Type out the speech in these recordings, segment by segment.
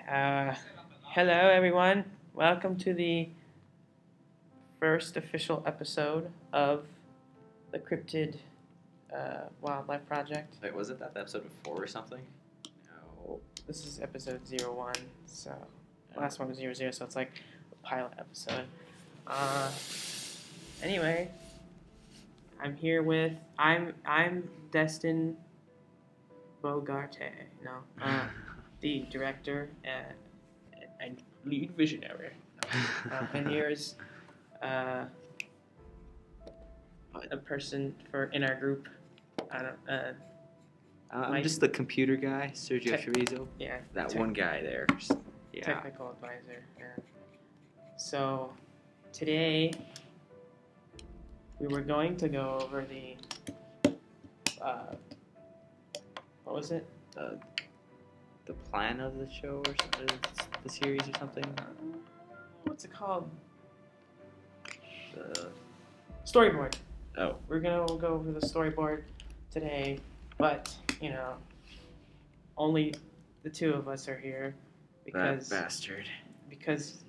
Uh, Hello, everyone. Welcome to the first official episode of the Cryptid Wildlife Project. Wait, wasn't that the episode before or something? No. This is episode 01, so last one was 00, so it's like a pilot episode. Anyway, I'm here with I'm Destin Bogarte. The director and lead visionary. And here's a person in our group. I'm just the computer guy, Sergio Chorizo. Yeah. That one guy there. Yeah. Technical advisor. Yeah. So today we were going to go over the what was it? The plan of the show or something, the series or something. What's it called? The Storyboard. Oh. We're gonna go over the storyboard today, but only the two of us are here because that bastard. Because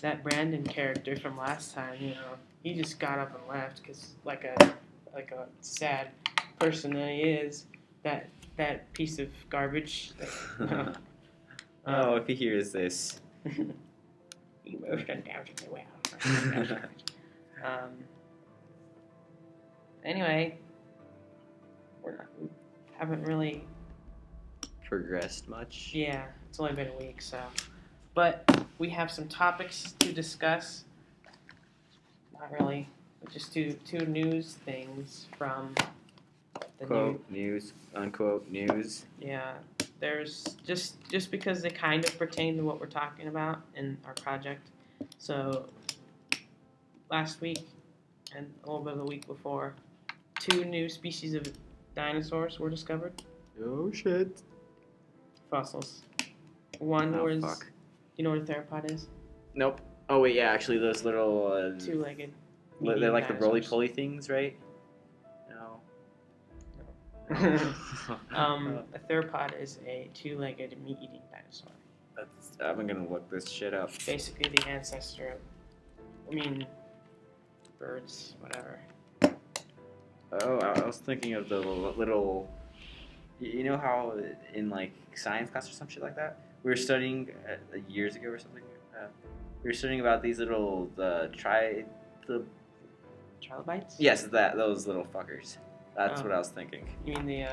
that Brandon character from last time, he just got up and left because like a sad person that he is, that piece of garbage. If he hears this. He most undoubtedly will. Anyway, we haven't really progressed much. Yeah, it's only been a week, so. But we have some topics to discuss. Not really, but just two news things from the quote news, unquote news. Yeah, there's just because they kind of pertain to what we're talking about in our project. So last week and a little bit of the week before, 2 new species of dinosaurs were discovered. Oh shit! Fossils. One was. Fuck. You know what a theropod is? Nope. Oh wait, yeah. Actually, those little. 2-legged. They're like dinosaurs. the roly-poly things, right? No. A theropod is a 2-legged meat-eating dinosaur. I'm gonna look this shit up. Basically, the ancestor of, birds, whatever. Oh, I was thinking of the little. You know how in like science class or some shit like that, we were studying years ago or something. We were studying about these little trilobites. Yes, those little fuckers. That's what I was thinking. You mean the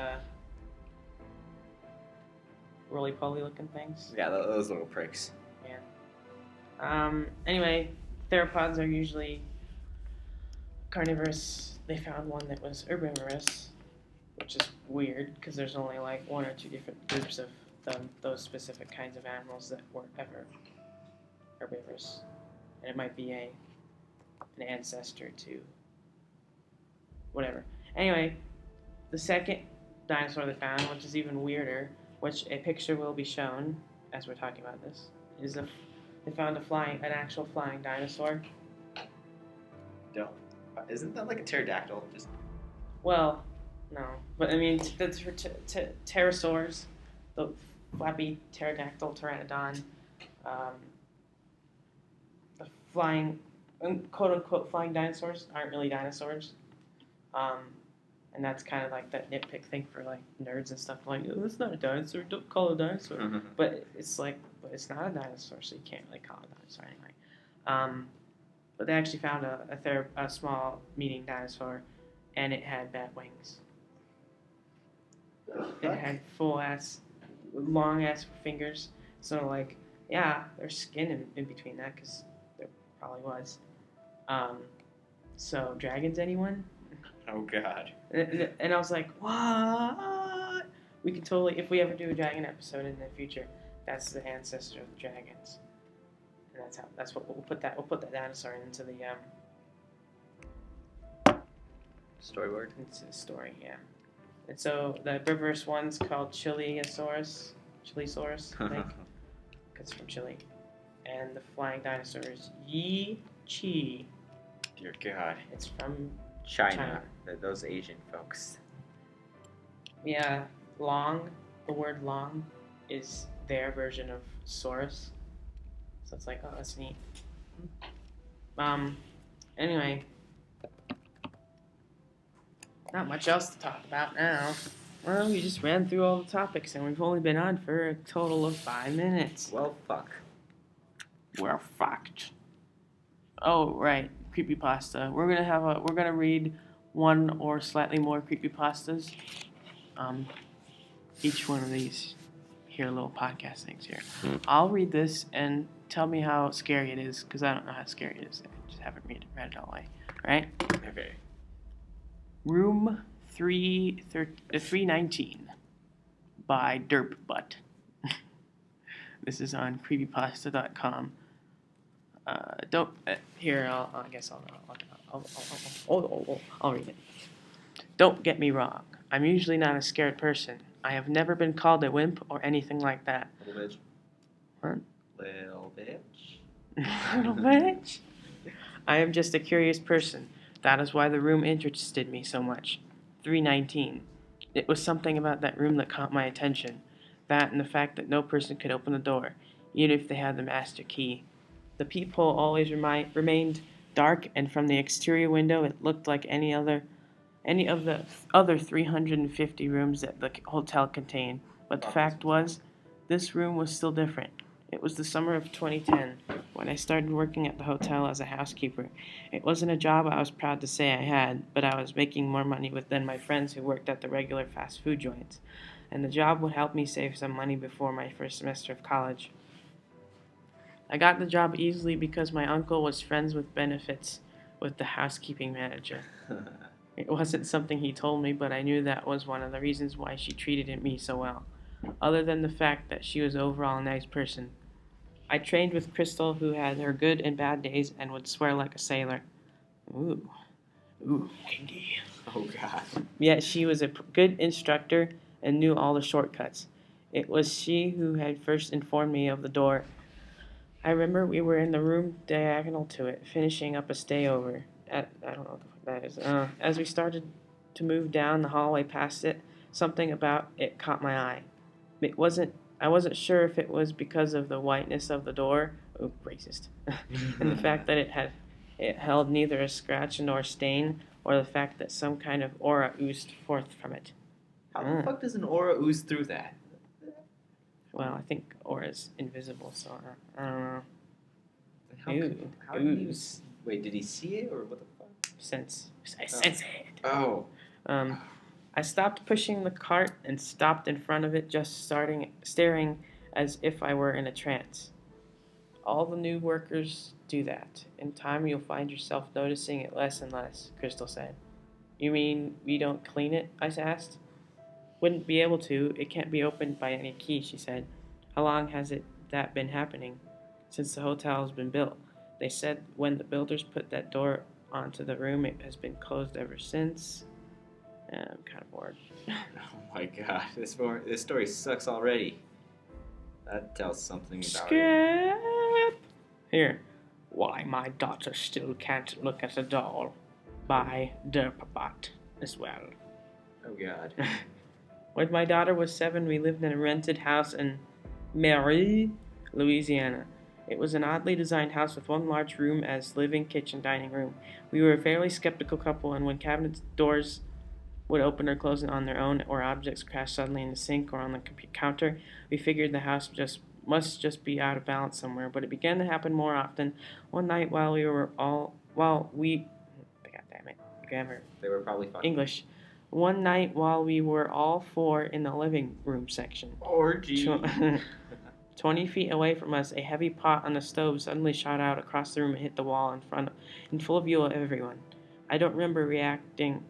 roly-poly looking things? Yeah, those little pricks. Yeah. Anyway, theropods are usually carnivorous. They found one that was herbivorous, which is weird because there's only like 1 or 2 different groups of those specific kinds of animals that were ever herbivorous, and it might be an ancestor to whatever. Anyway, the second dinosaur they found, which is even weirder, which a picture will be shown as we're talking about this, is they found an actual flying dinosaur. Isn't that like a pterodactyl? Well, no, but I mean the pterosaurs, the flappy pterodactyl pteranodon, the flying, quote unquote flying dinosaurs aren't really dinosaurs, and that's kind of like that nitpick thing for like nerds and stuff. Like, oh, that's not a dinosaur. Don't call it a dinosaur. Mm-hmm. But it's not a dinosaur, so you can't really call it a dinosaur anyway. But they actually found a small meat-eating dinosaur, and it had bat wings. It had long ass fingers. So like, yeah, there's skin in between that because there probably was. So dragons, anyone? Oh god. And I was like, what? We could totally, if we ever do a dragon episode in the future, that's the ancestor of the dragons. And that's what we'll put that dinosaur into the storyboard. Into the story, yeah. And so the herbivorous one's called Chilisaurus, I think, because it's from Chile. And the flying dinosaur is Yi-Chi. Dear God. It's from China. Those Asian folks. Yeah, long. The word long is their version of Saurus. So it's like, oh, that's neat. Anyway, not much else to talk about now. Well, we just ran through all the topics, and we've only been on for a total of 5 minutes. Well, fuck. We're fucked. Oh, right, creepypasta. We're gonna read one or slightly more creepypastas. Each one of these here little podcast things here. I'll read this and tell me how scary it is, because I don't know how scary it is. I just haven't read it all the way. Right? Okay. Room 319 by Derp Butt. This is on creepypasta.com. Here, I guess I'll read it. Don't get me wrong. I'm usually not a scared person. I have never been called a wimp or anything like that. Little bitch. What? Little bitch. Little bitch. I am just a curious person. That is why the room interested me so much. 319. It was something about that room that caught my attention. That and the fact that no person could open the door, even if they had the master key. The peephole always remained dark, and from the exterior window it looked like any of the other 350 rooms that the hotel contained. But the fact was, this room was still different. It was the summer of 2010 when I started working at the hotel as a housekeeper. It wasn't a job I was proud to say I had, but I was making more money than my friends who worked at the regular fast food joints. And the job would help me save some money before my first semester of college. I got the job easily because my uncle was friends with benefits with the housekeeping manager. It wasn't something he told me, but I knew that was one of the reasons why she treated me so well, other than the fact that she was overall a nice person. I trained with Crystal, who had her good and bad days and would swear like a sailor. Ooh, kinky. Oh, God. Yet she was a good instructor and knew all the shortcuts. It was she who had first informed me of the door. I remember we were in the room diagonal to it, finishing up a stayover. I don't know what the fuck that is. As we started to move down the hallway past it, something about it caught my eye. I wasn't sure if it was because of the whiteness of the door, racist, and the fact that it held neither a scratch nor stain, or the fact that some kind of aura oozed forth from it. How the fuck does an aura ooze through that? Well, I think aura's invisible, so I don't know. How did he wait, did he see it, or what the fuck? Sense it. Oh. I stopped pushing the cart and stopped in front of it, just staring as if I were in a trance. All the new workers do that. In time, you'll find yourself noticing it less and less, Crystal said. You mean we don't clean it? I asked. Wouldn't be able to. It can't be opened by any key, she said. How long has that been happening? Since the hotel has been built. They said when the builders put that door onto the room, it has been closed ever since. I'm kind of bored. Oh my god, this story sucks already. That tells something about Skip. it. Here. Why my daughter still can't look at a doll. By Derpabat as well. Oh god. When my daughter was 7, we lived in a rented house in Marie, Louisiana. It was an oddly designed house with one large room as living, kitchen, dining room. We were a fairly skeptical couple, and when cabinet doors would open or close on their own, or objects crashed suddenly in the sink or on the counter, we figured the house must be out of balance somewhere. But it began to happen more often. One night while we were all grammar. They were probably fine. English. One night while we were all 4 in the living room section. Orgy. 20 feet away from us, a heavy pot on the stove suddenly shot out across the room and hit the wall in full view of everyone. I don't remember reacting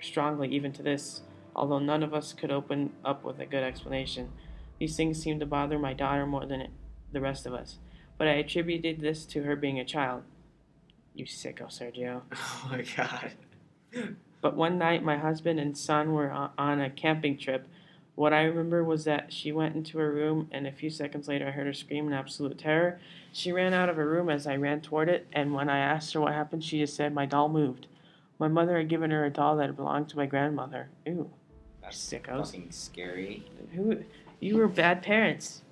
strongly even to this, although none of us could open up with a good explanation. These things seemed to bother my daughter more than the rest of us, but I attributed this to her being a child. You sicko, Sergio. Oh my god. But one night, my husband and son were on a camping trip. What I remember was that she went into her room, and a few seconds later, I heard her scream in absolute terror. She ran out of her room as I ran toward it, and when I asked her what happened, she just said, "My doll moved." My mother had given her a doll that belonged to my grandmother. Ew. That's Sickos. fucking scary. You were bad parents.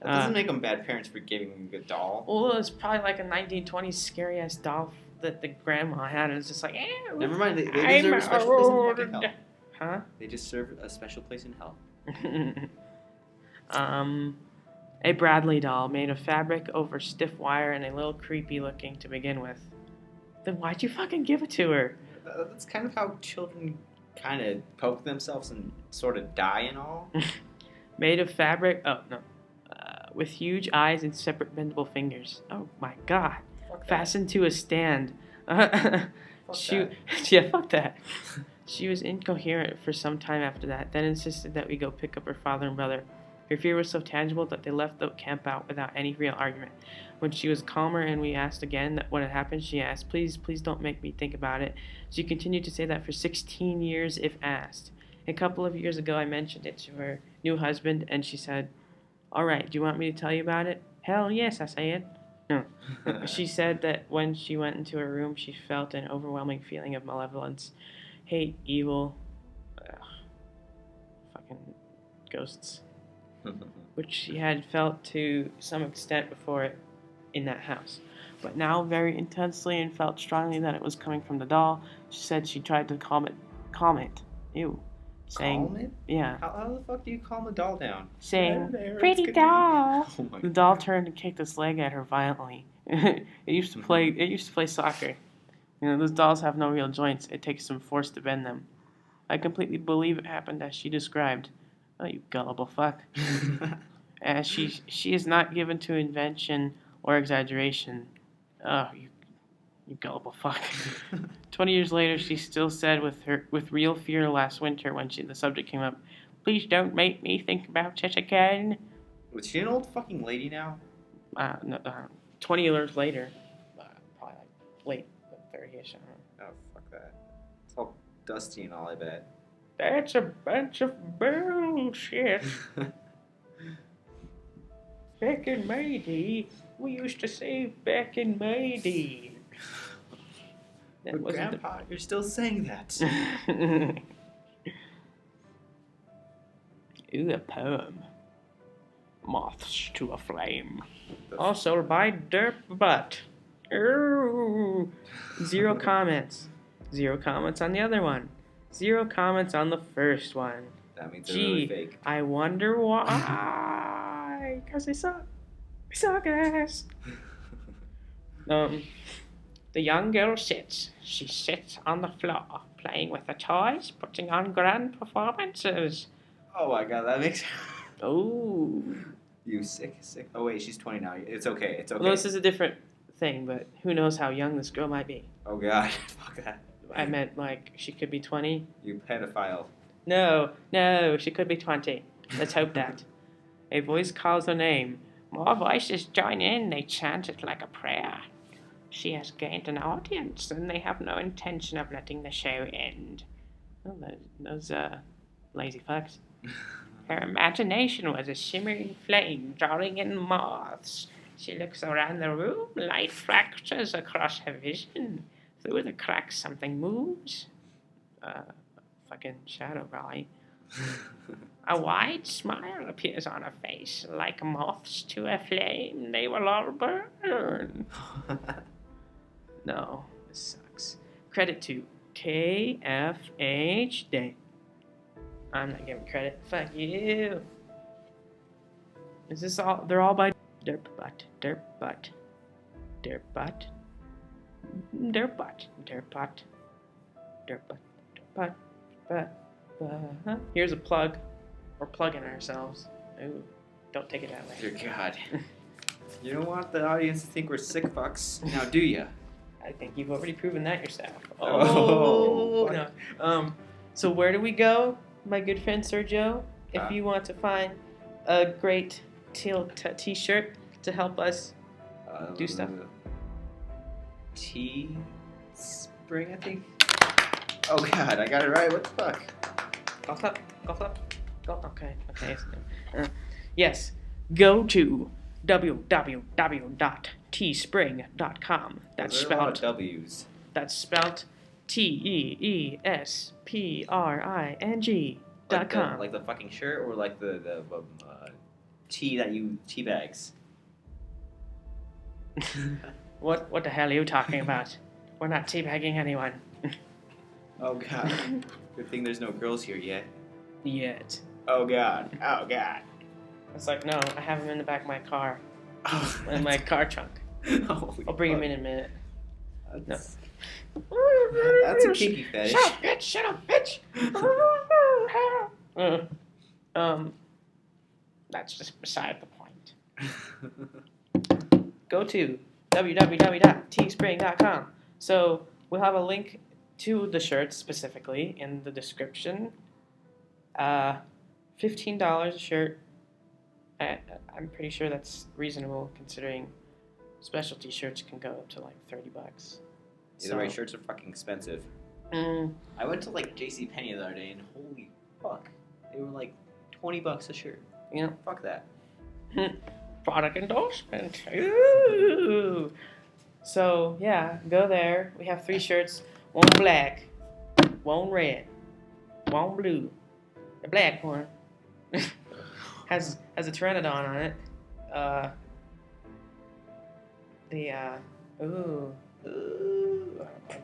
That doesn't make them bad parents for giving a doll. Well, it's probably like a 1920s scary ass doll that the grandma had, and it's just like, Never mind, they deserve a special place in fucking hell. Huh? They just serve a special place in hell. A Bradley doll made of fabric over stiff wire and a little creepy looking to begin with. Then why'd you fucking give it to her? That's kind of how children kind of poke themselves and sort of die and all. Made of fabric. Oh no. With huge eyes and separate bendable fingers. Oh my god. Fastened to a stand. Fuck Yeah, fuck that. She was incoherent for some time after that, then insisted that we go pick up her father and brother. Her fear was so tangible that they left the camp out without any real argument. When she was calmer and we asked again what had happened, she asked, please don't make me think about it. She continued to say that for 16 years if asked. A couple of years ago I mentioned it to her new husband and she said, all right, do you want me to tell you about it? Hell yes, I said. No. She said that when she went into her room, she felt an overwhelming feeling of malevolence, hate, evil, fucking ghosts, which she had felt to some extent before in that house. But now very intensely and felt strongly that it was coming from the doll. She said she tried to calm it. Ew. Saying, calm it? Yeah. How the fuck do you calm a doll down? Saying, pretty doll. Oh my The doll turned and kicked its leg at her violently. It used to play soccer. You know, those dolls have no real joints. It takes some force to bend them. I completely believe it happened as she described. Oh, you gullible fuck. As she is not given to invention or exaggeration. Oh, you gullible fuck. 20 years later, she still said with real fear last winter when the subject came up, please don't make me think about it again. Was she an old fucking lady now? 20 years later. Probably like late 30ish. Oh, fuck that. It's all dusty and all, I bet. That's a bunch of bullshit. Back in my day, we used to say back in my day. But Grandpa, you're still saying that. Ooh, a poem. Moths to a Flame. Also by Derp Butt. Ooh. 0 comments. 0 comments on the other one. 0 comments on the first one. That means they're really fake. I wonder why. Because they suck. They suck ass. The young girl sits. She sits on the floor, playing with the toys, putting on grand performances. Oh my god, that makes... Oh. You sick. Oh wait, she's 20 now. It's okay. Well, this is a different thing, but who knows how young this girl might be. Oh god, fuck that. I meant, like, she could be 20. You pedophile. No, she could be 20. Let's hope that. A voice calls her name. More voices join in. They chant it like a prayer. She has gained an audience, and they have no intention of letting the show end. Oh, those lazy fucks. Her imagination was a shimmering flame, drawing in moths. She looks around the room, light fractures across her vision. Through the cracks, something moves. Fucking shadow, probably. A wide smile appears on her face. Like moths to a flame, they will all burn. No, this sucks. Credit to KFHD. I'm not giving credit. Fuck you. Is this all? They're all by Derp Butt. Derp Butt. Derp Butt. Derp Butt. Derp Butt. Derp Butt. Derp Butt. Here's a plug. We're plugging ourselves. Ooh, don't take it that way. Dear God. You don't want the audience to think we're sick fucks. Now, do ya? I think you've already proven that yourself. Oh. No. So where do we go, my good friend Sergio? If you want to find a great t-shirt to help us do stuff. Teespring, I think. Oh God, I got it right. What the fuck? Golf up. Okay. Yes. Go to www.teespring.com. That's There are a lot of W's. That's spelled TEESPRING.com. Like the fucking shirt, or like the tea that you teabags. What the hell are you talking about? We're not teabagging anyone. Oh god. Good thing there's no girls here yet. Yet. Oh god. Oh god. It's like, no, I have him in the back of my car. Oh, In my car trunk. I'll bring him in a minute. That's, No. that's a kinky fetish. Shut up, bitch! Shut up, bitch! That's just beside the point. Go to www.teespring.com. So we'll have a link to the shirts specifically in the description. $15 a shirt. I'm pretty sure that's reasonable considering specialty shirts can go up to like $30. Either way, shirts are fucking expensive. I went to like JCPenney the other day and holy fuck, they were like $20 a shirt. Yeah. Fuck that. Product endorsement. Ooh. So yeah, go there. We have 3 shirts: one black, one red, one blue. The black one has a pteranodon on it. I'm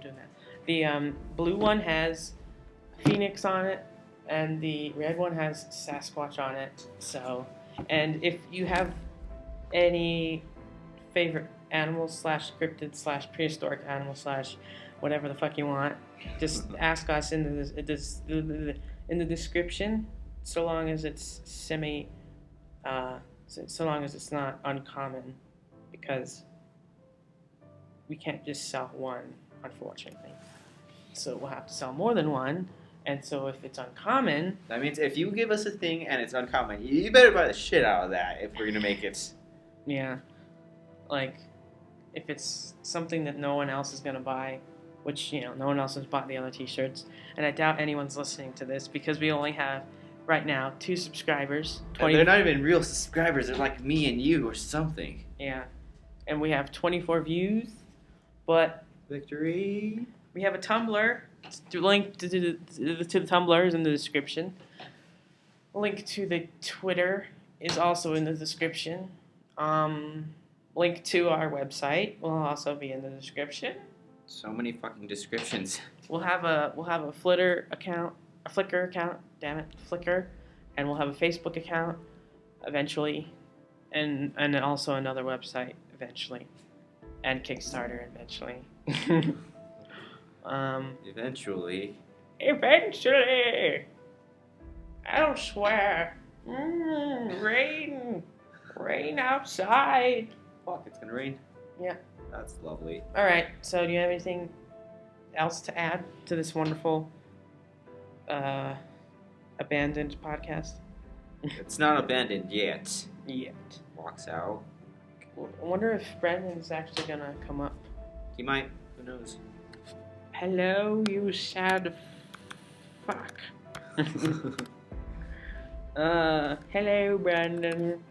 doing that. The blue one has Phoenix on it, and the red one has Sasquatch on it. So, and if you have any favorite animals / cryptid / prehistoric animal / whatever the fuck you want, just ask us in the description. So long as it's so long as it's not uncommon, because we can't just sell one, unfortunately. So we'll have to sell more than one. And so if it's uncommon... That means if you give us a thing and it's uncommon, you better buy the shit out of that if we're going to make it. Yeah. Like, if it's something that no one else is going to buy, which, no one else has bought the other t-shirts. And I doubt anyone's listening to this because we only have, right now, 2 subscribers. They're not even real subscribers. They're like me and you or something. Yeah. And we have 24 views. But... Victory. We have a Tumblr. Link to the Tumblr is in the description. Link to the Twitter is also in the description. Link to our website will also be in the description. So many fucking descriptions. We'll have a Flickr account, damn it, Flickr, and we'll have a Facebook account eventually, and then also another website eventually, and Kickstarter eventually. Eventually. I don't swear. Rain outside. Fuck, it's gonna rain. Yeah. That's lovely. All right. So, do you have anything else to add to this wonderful, abandoned podcast? It's not abandoned yet. Yet. Walks out. I wonder if Brandon's actually gonna come up. He might. Who knows? Hello, you sad fuck. Hello, Brandon.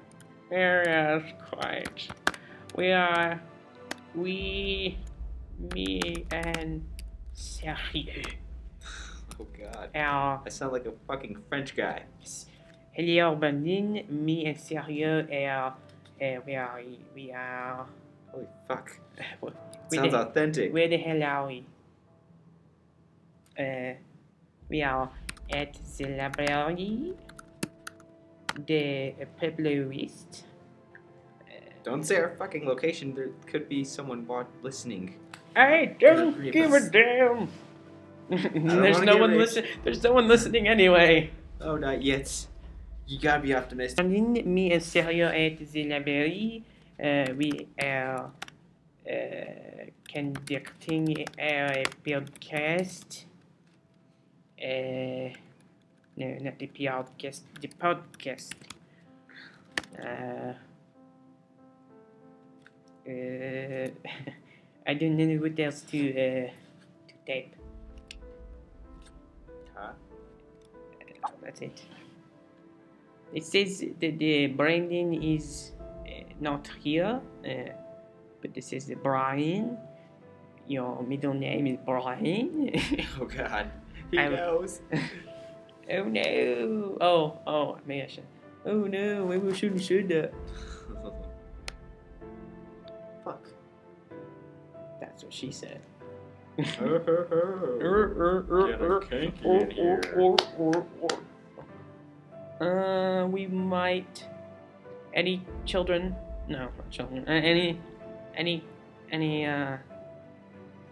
Yes, quite. Me, and Sergio. Oh god. Our, I sound like a fucking French guy. hello, Brandon. Me and Sergio we are. Holy fuck. Where Sounds authentic. Where the hell are we? We are at the library, the Pueblo West. Don't say our fucking location. There could be someone listening. I don't give a damn. There's no one listening anyway. Oh, not yet. You gotta be optimistic. Me and Sergio at the library. We are conducting a podcast. No, not the podcast. The podcast. I don't know what else to type. Huh? That's it. It says that the Brandon is not here, but this is Brian. Your middle name is Brian. Oh god. He knows. Oh no. Oh, maybe I should. Oh no, maybe we shouldn't say that. Fuck. That's what she said. Get a kinky in here. We might. Any children? No, not children. Any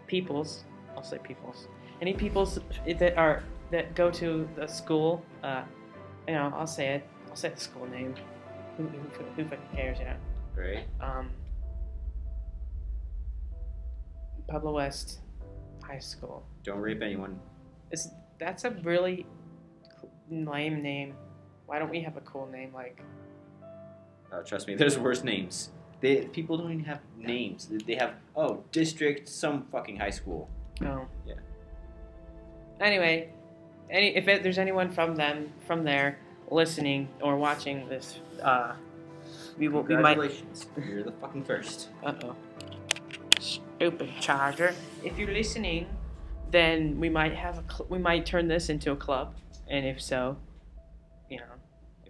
peoples? I'll say peoples. Any peoples that go to the school? I'll say it. I'll say the school name. Who fucking cares? Right. Pueblo West High School. Don't rape anyone. That's a really lame name. Why don't we have a cool name like? Trust me, there's worse names. People don't even have names. They have district some fucking high school. Oh. Yeah. Anyway, if there's anyone from there listening or watching this, we might. Congratulations, you're the fucking first. Uh-oh. Stupid charger. If you're listening, then we might turn this into a club, and if so, you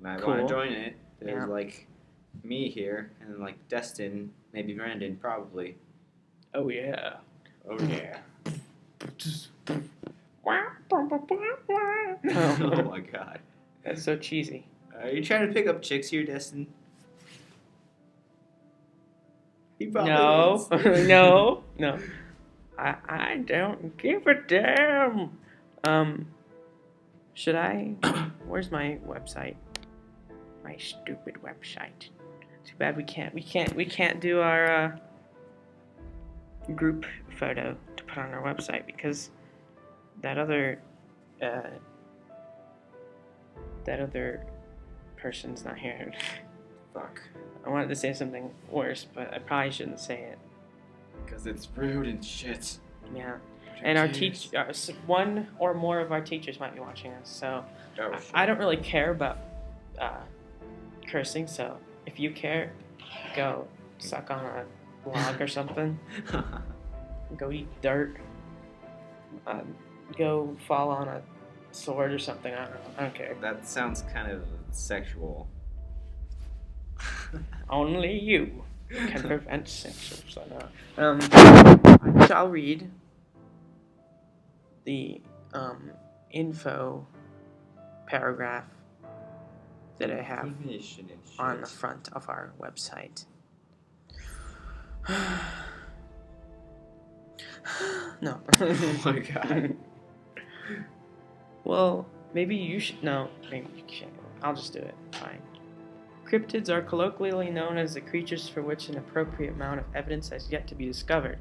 might cool. want to join it. There's like me here, and like Destin, maybe Brandon, probably. Oh yeah. Oh yeah. Oh my god. That's so cheesy. Are you trying to pick up chicks here, Destin? He probably is. No. I don't give a damn. Should I? Where's my website? My stupid website. Too bad we can't do our group photo to put on our website because that other person's not here. Fuck. I wanted to say something worse, but I probably shouldn't say it. Because it's rude and shit. Yeah. And our one or more of our teachers might be watching us, so I don't really care about cursing. So if you care, go suck on a log or something. Go eat dirt. Go fall on a sword or something. I don't care. That sounds kind of sexual. Only you can prevent sexual. I shall read the info paragraph that I have on the front of our website. No. Oh my god. Well, maybe you should. No, maybe you can't. I'll just do it. Fine. Cryptids are colloquially known as the creatures for which an appropriate amount of evidence has yet to be discovered.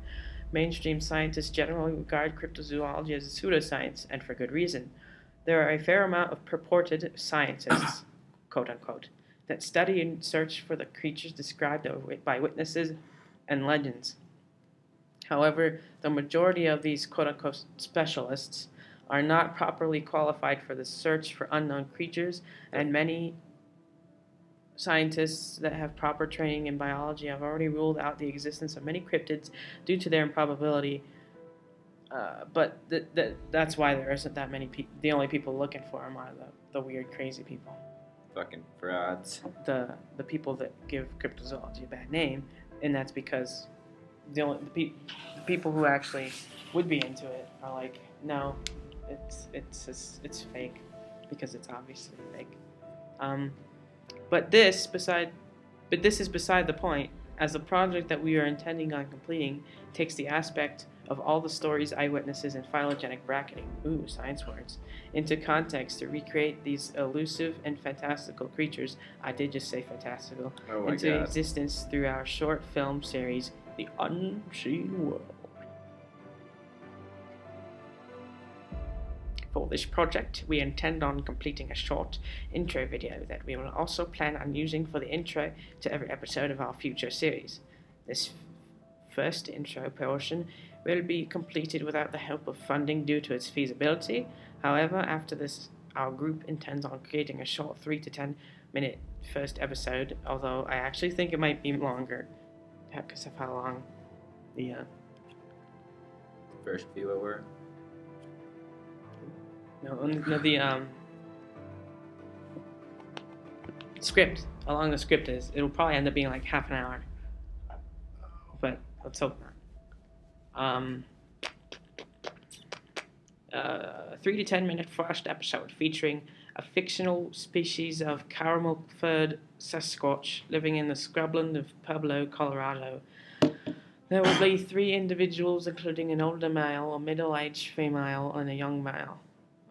Mainstream scientists generally regard cryptozoology as a pseudoscience, and for good reason. There are a fair amount of purported scientists, quote unquote, that study and search for the creatures described by witnesses and legends. However, the majority of these quote unquote specialists are not properly qualified for the search for unknown creatures, and many scientists that have proper training in biology have already ruled out the existence of many cryptids due to their improbability. But that's why there isn't that many people. The only people looking for them are the weird, crazy people. Fucking frauds. The people that give cryptozoology a bad name, and that's because the people who actually would be into it are like, no, it's fake, because it's obviously fake. But this is beside the point, as the project that we are intending on completing takes the aspect of all the stories, eyewitnesses, and phylogenic bracketing, science words, into context to recreate these elusive and fantastical creatures, I did just say fantastical, into existence through our short film series, The Unseen World. For this project, we intend on completing a short intro video that we will also plan on using for the intro to every episode of our future series. This first intro portion will be completed without the help of funding due to its feasibility. However, after this, our group intends on creating a short 3 to 10 minute first episode, although I actually think it might be longer because of how long the first few were. script, how long the script is. It'll probably end up being like half an hour. But let's hope not. 3 to 10 minute first episode featuring a fictional species of caramel-furred Sasquatch living in the scrubland of Pueblo, Colorado. There will be 3 individuals, including an older male, a middle-aged female, and a young male.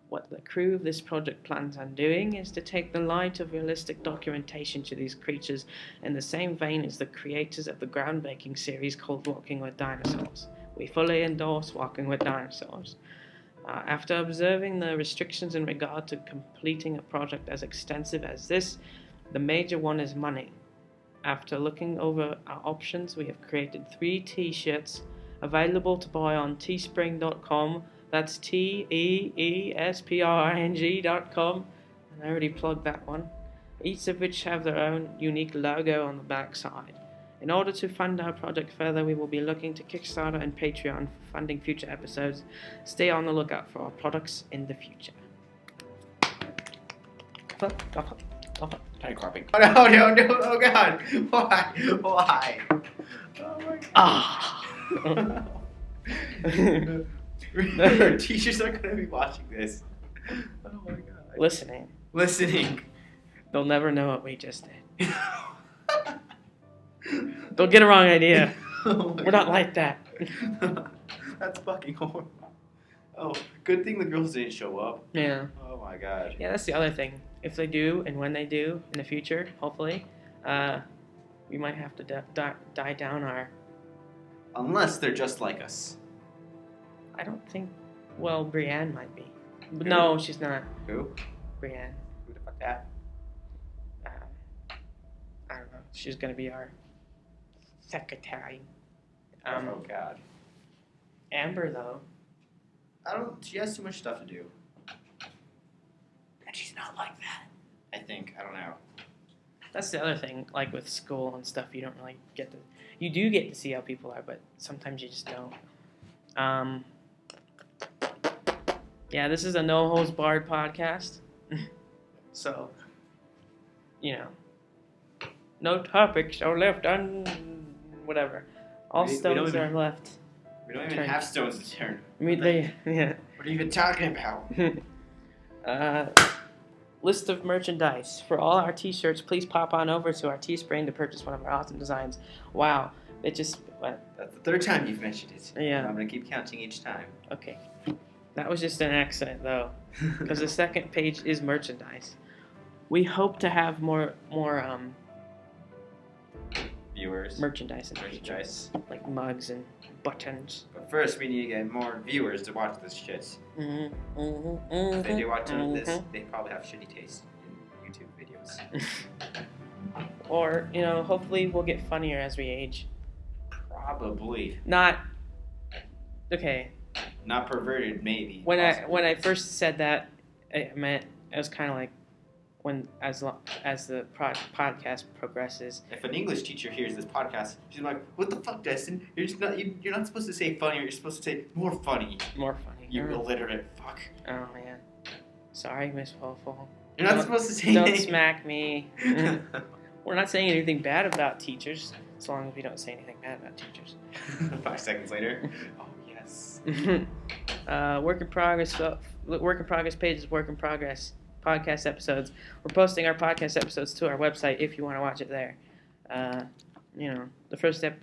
What the crew of this project plans on doing is to take the light of realistic documentation to these creatures in the same vein as the creators of the groundbreaking series called Walking with Dinosaurs. We fully endorse Walking with Dinosaurs. After observing the restrictions in regard to completing a project as extensive as this, the major one is money. After looking over our options, we have created 3 t-shirts available to buy on teespring.com. That's teespring.com. And I already plugged that one. Each of which have their own unique logo on the back side. In order to fund our project further, we will be looking to Kickstarter and Patreon for funding future episodes. Stay on the lookout for our products in the future. Tiny clapping. Oh no, oh god. Why? Oh my god. Our teachers are gonna be watching this. Oh my god. Listening. They'll never know what we just did. They'll get a wrong idea. We're not like that. That's fucking horrible. Oh, good thing the girls didn't show up. Yeah. Oh my god. Yeah, that's the other thing. If they do, and when they do, in the future, hopefully, we might have to die down our... Unless they're just like us. I don't think... Well, Brienne might be. But no, she's not. Who? Brienne. Who the fuck that? I don't know. She's going to be our secretary. Oh god. Amber, though. She has too much stuff to do. And she's not like that. I think. I don't know. That's the other thing. Like with school and stuff, you don't really get to... You do get to see how people are, but sometimes you just don't. Yeah, this is a no-holds-barred podcast. So, you know, no topics are left whatever. All stones are left. We don't even have stones to turn. I mean, yeah. What are you even talking about? List of merchandise. For all our t-shirts, please pop on over to our Teespring to purchase one of our awesome designs. Wow. It just went. That's the 3rd time you've mentioned it. Yeah. I'm going to keep counting each time. Okay. That was just an accident, though. Because the second page is merchandise. We hope to have more Viewers. merchandise in the Merchandise. future. Like mugs and buttons. But first, we need to get more viewers to watch this shit. If they do watch this, they probably have shitty taste in YouTube videos. Or, you know, hopefully we'll get funnier as we age. Probably. Not... Okay. Not perverted, maybe. When I first said that, I meant it was kind of like when as the podcast progresses. If an English teacher hears this podcast, she's like, "What the fuck, Destin? You're not supposed to say funnier. You're supposed to say more funny. More funny. You illiterate fuck. Oh man, sorry, Miss Fofo. You're not supposed to say. Don't smack me. We're not saying anything bad about teachers, as long as we don't say anything bad about teachers. 5 seconds later. Oh yes. Work in progress. Work in progress pages. Work in progress podcast episodes. We're posting our podcast episodes to our website if you want to watch it there. You know, the first step.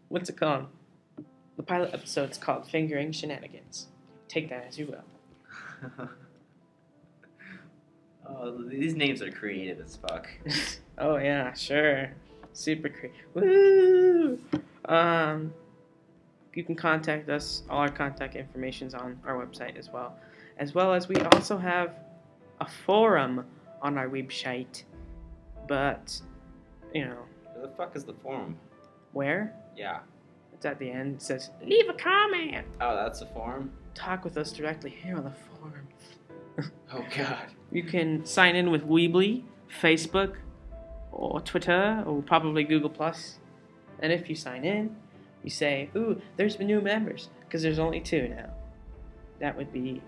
What's it called? The pilot episode's called Fingering Shenanigans. Take that as you will. Oh, these names are creative as fuck. Oh yeah, sure. Super creative. Woo! You can contact us. All our contact information's on our website as well. As well as we also have a forum on our website. But, you know. Where the fuck is the forum? Where? Yeah. It's at the end. It says, leave a comment. Oh, that's a forum? Talk with us directly here on the forum. Oh, God. You can sign in with Weebly, Facebook, or Twitter, or probably Google+. And if you sign in, you say, ooh, there's been new members, because there's only 2 now. That would be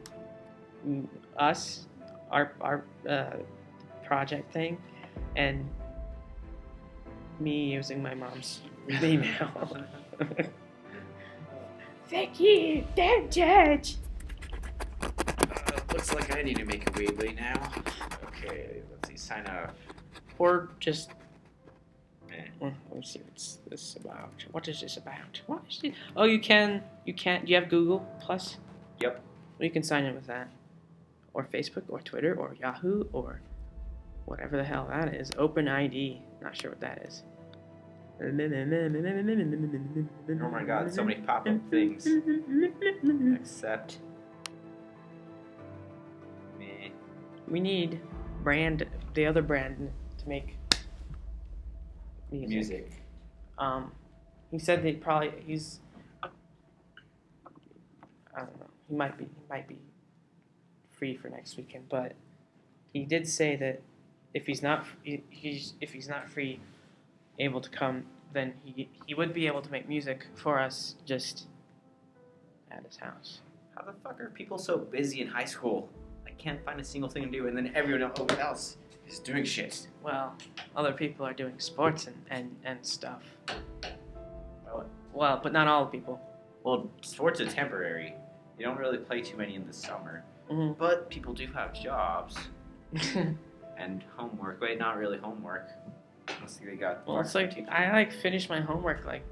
us, our project thing, and me using my mom's email. Thank you. Don't judge. Looks like I need to make a Weebly now. Okay, let's see. Sign up. Or just. Eh. Well, let me see what's this about. What is this about? What is it? Oh, you can. Do you have Google Plus? Yep. Well, you can sign in with that, or Facebook, or Twitter, or Yahoo, or whatever the hell that is. OpenID. Not sure what that is. Oh my god, so many pop-up things. Accept. Me. We need the other brand to make music. He said he's I don't know. He might be free for next weekend, but he did say that if he's not free, able to come, then he would be able to make music for us just at his house. How the fuck are people so busy in high school? I can't find a single thing to do, and then everyone else is doing shit. Well, other people are doing sports and stuff. Well, but not all people. Well, sports are temporary. You don't really play too many in the summer. Mm-hmm. But people do have jobs and homework. Wait, not really homework. Let's see, they got. Well, it's like I finish my homework like.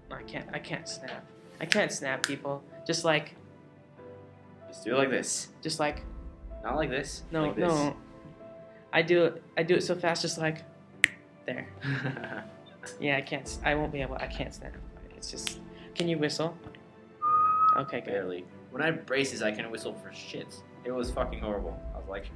I can't snap. I can't snap people. Just do it like this. Just like. Not like this. No, like this. no. I do it so fast, just like. There. Yeah, I can't. I won't be able. I can't snap. It's just. Can you whistle? Okay, good. Barely. When I had braces, I couldn't whistle for shit. It was fucking horrible. I was like.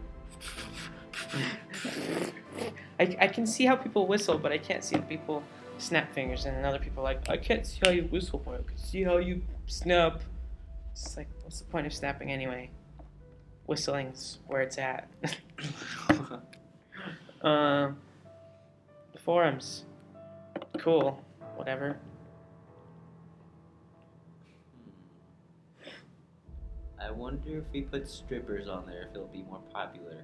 I can see how people whistle, but I can't see how people snap fingers, and other people are like, I can't see how you whistle, but I can see how you snap. It's like, what's the point of snapping anyway? Whistling's where it's at. The forums. Cool. Whatever. I wonder if we put strippers on there, if it'll be more popular.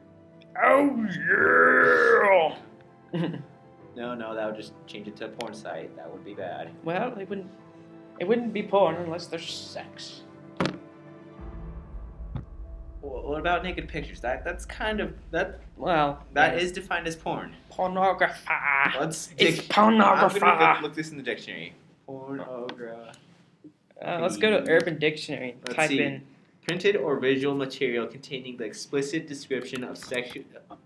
Oh yeah! No, that would just change it to a porn site. That would be bad. Well, it wouldn't be porn unless there's sex. What about naked pictures? That's kind of that. Well, that yes. is defined as porn. Pornography. It's pornography. I'm gonna look this in the dictionary. Pornography. Let's go to Urban Dictionary. Let's Type see. in. Printed or visual material containing the explicit description of sexual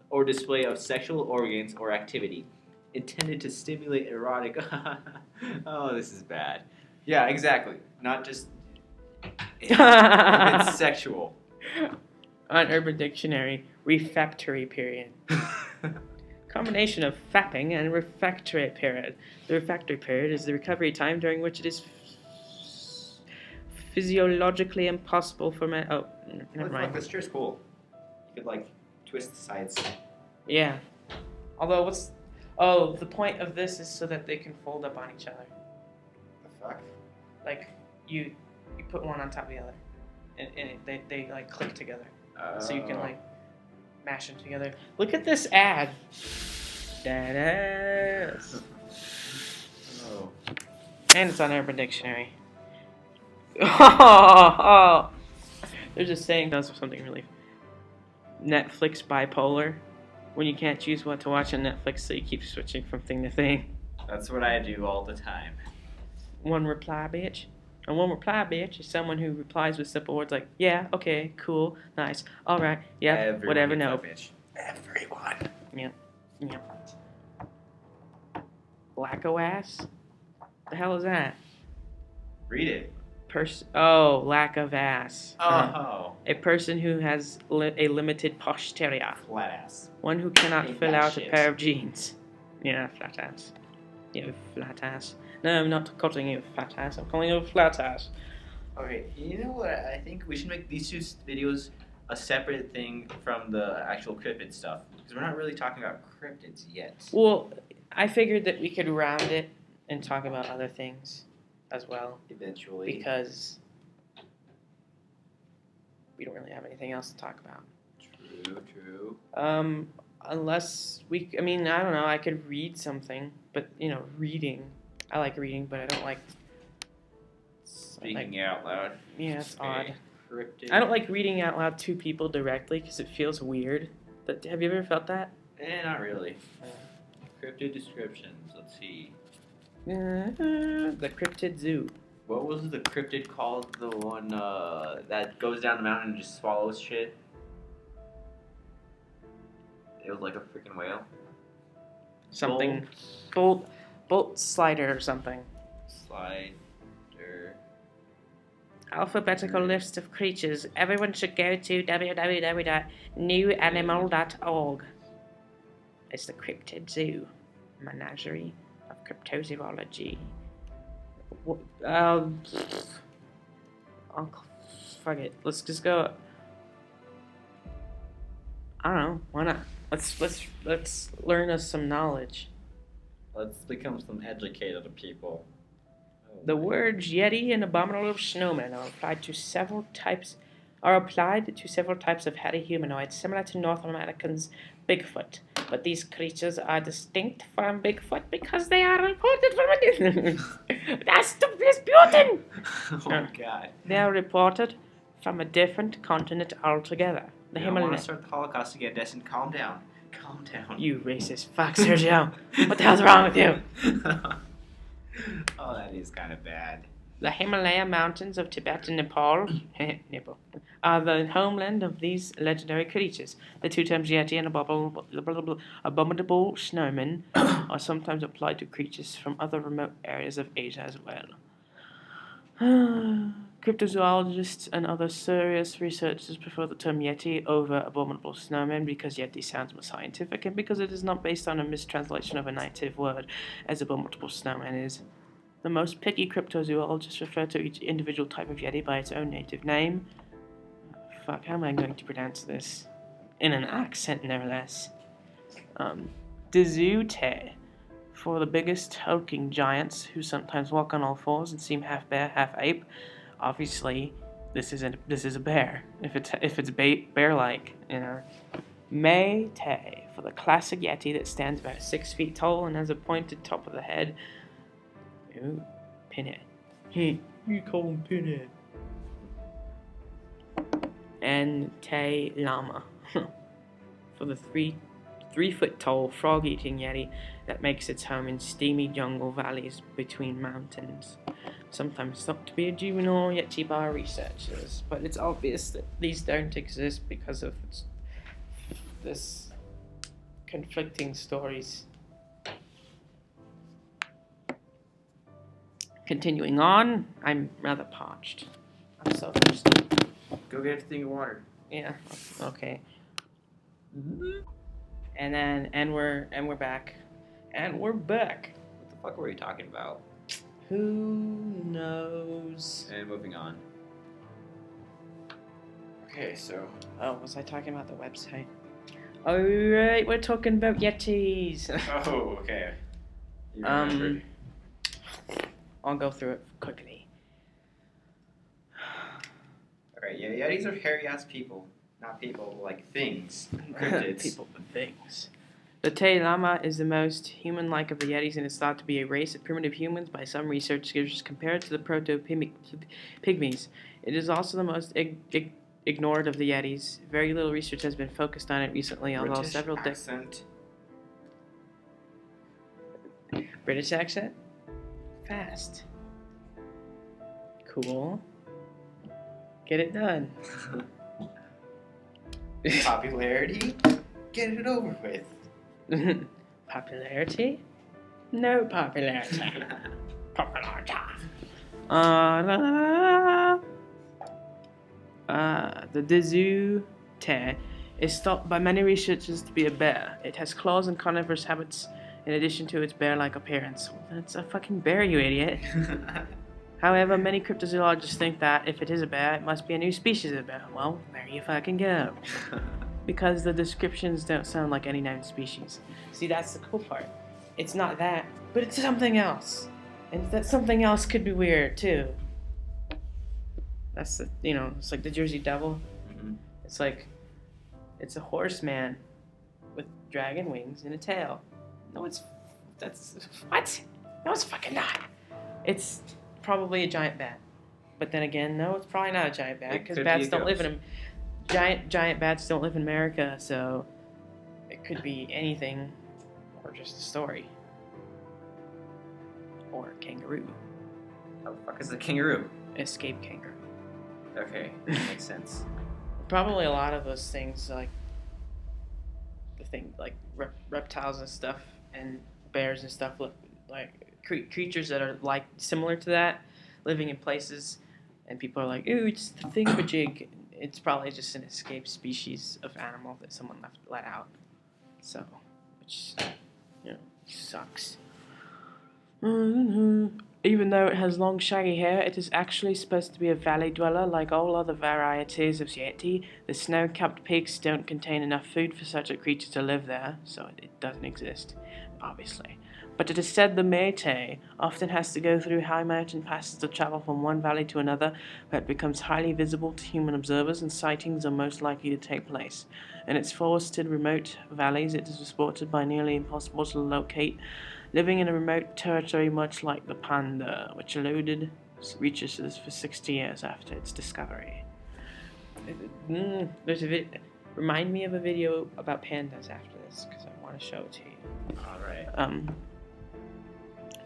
or display of sexual organs or activity, intended to stimulate erotic. Oh, this is bad. Yeah, exactly. Not just. It's sexual. On Urban Dictionary, refractory period. Combination of fapping and refractory period. The refractory period is the recovery time during which it is physiologically impossible for men. Oh, never mind. This chair's cool. You could like twist the sides. Yeah. Although the point of this is so that they can fold up on each other. The fuck? Like you put one on top of the other, and they like click together. So you can like mash them together. Look at this ad. That Oh. And it's on Urban Dictionary. Oh. There's a saying does something really. Netflix bipolar. When you can't choose what to watch on Netflix, so you keep switching from thing to thing. That's what I do all the time. One reply bitch. And one reply bitch is someone who replies with simple words like, yeah, okay, cool, nice, alright, yeah, Everyone whatever, gets no. that bitch. Everyone. Yeah. Lacko ass? The hell is that? Read it. Lack of ass. Oh. A person who has a limited posterior. Flat ass. One who cannot Ain't fill that out shit. a pair of jeans. Yeah, flat ass. Yeah, flat ass. No, I'm not calling you a fat ass. I'm calling you a flat ass. Okay, you know what? I think we should make these two videos a separate thing from the actual cryptid stuff. Because we're not really talking about cryptids yet. Well, I figured that we could round it and talk about other things as well. Eventually. Because we don't really have anything else to talk about. True. Unless I mean, I don't know. I could read something, but reading. I like reading, but I don't like Speaking out loud. Yeah, it's odd. Cryptid. I don't like reading out loud to people directly because it feels weird. Have you ever felt that? Not really. Cryptid descriptions. Let's see. The Cryptid Zoo. What was the cryptid called? The one that goes down the mountain and just swallows shit? It was like a freaking whale. Something. Bolt slider or something. Slider. Alphabetical list of creatures. Everyone should go to www.newanimal.org. It's the Cryptid Zoo. Menagerie of Cryptozoology. Fuck it. Let's just go. I don't know. Why not? Let's learn us some knowledge. Let's become some educated people. The words Yeti and abominable snowman are applied to several types of hairy humanoids similar to North Americans' Bigfoot. But these creatures are distinct from Bigfoot because they are reported from a different. That's disputing. Oh God! They are reported from a different continent altogether. The You don't want to Himalayas. start the Holocaust again, Destin. Calm down. Calm down. You racist fuck, Sergio. What the hell's wrong with you? Oh, that is kind of bad. The Himalaya mountains of Tibet and Nepal are the homeland of these legendary creatures. The two terms Yeti and abominable snowman are sometimes applied to creatures from other remote areas of Asia as well. Cryptozoologists and other serious researchers prefer the term Yeti over abominable snowman because Yeti sounds more scientific and because it is not based on a mistranslation of a native word, as abominable snowman is. The most picky cryptozoologists refer to each individual type of Yeti by its own native name. How am I going to pronounce this? In an accent, no less. Dezute, for the biggest hulking giants who sometimes walk on all fours and seem half bear, half ape. Obviously, this is a bear. If it's bear-like, Meite, for the classic Yeti that stands about 6 feet tall and has a pointed top of the head. Ooh, pinhead. You call him pinhead. And Te Lama, for the 3 foot tall frog-eating Yeti that makes its home in steamy jungle valleys between mountains. Sometimes thought to be a juvenile Yeti by researchers, but it's obvious that these don't exist because of this conflicting stories. Continuing on, I'm rather parched. I'm so thirsty. Go get a thing of water. Yeah. Okay. And we're back. And we're back. What the fuck were you talking about? Who knows? And moving on. Okay, so Oh, was I talking about the website? Alright, we're talking about Yetis. oh, okay. You remembered. I'll go through it quickly. Alright, yeah, Yetis are hairy-ass people. Not people, like things. Cryptids. People with things. The Te Lama is the most human-like of the Yetis and is thought to be a race of primitive humans by some researchers compared to the proto-pygmies. It is also the most ignored of the Yetis. Very little research has been focused on it recently, although British several accent. British accent? Fast. Cool. Get it done. Popularity? Get it over with. Popularity? No popularity. Popularity. The Dezute is thought by many researchers to be a bear. It has claws and carnivorous habits in addition to its bear-like appearance. Well, then it's a fucking bear, you idiot. However, many cryptozoologists think that if it is a bear, it must be a new species of bear. Well, there you fucking go. Because the descriptions don't sound like any known species. See, that's the cool part. It's not that, but it's something else. And that something else could be weird, too. That's the, it's like the Jersey Devil. It's like it's a horseman with dragon wings and a tail. No, that's what? No, it's fucking not. It's probably a giant bat. But then again, no, it's probably not a giant bat because bats don't live in giant bats don't live in America, so it could be anything or just a story. Or a kangaroo. How the fuck is a kangaroo? Escape kangaroo. Okay, that makes sense. Probably a lot of those things like reptiles and stuff and bears and stuff look like creatures that are like similar to that living in places, and people are like, ooh, it's the thingamajig. It's probably just an escaped species of animal that someone let out. So, which, sucks. Even though it has long shaggy hair, it is actually supposed to be a valley dweller like all other varieties of Yeti. The snow-capped peaks don't contain enough food for such a creature to live there, so it doesn't exist, obviously. But it is said the Métis often has to go through high mountain passes to travel from one valley to another, where it becomes highly visible to human observers and sightings are most likely to take place. In its forested remote valleys, it is reported by nearly impossible to locate, living in a remote territory much like the panda, which eluded researchers for 60 years after its discovery. There's a remind me of a video about pandas after this, because I want to show it to you. Alright.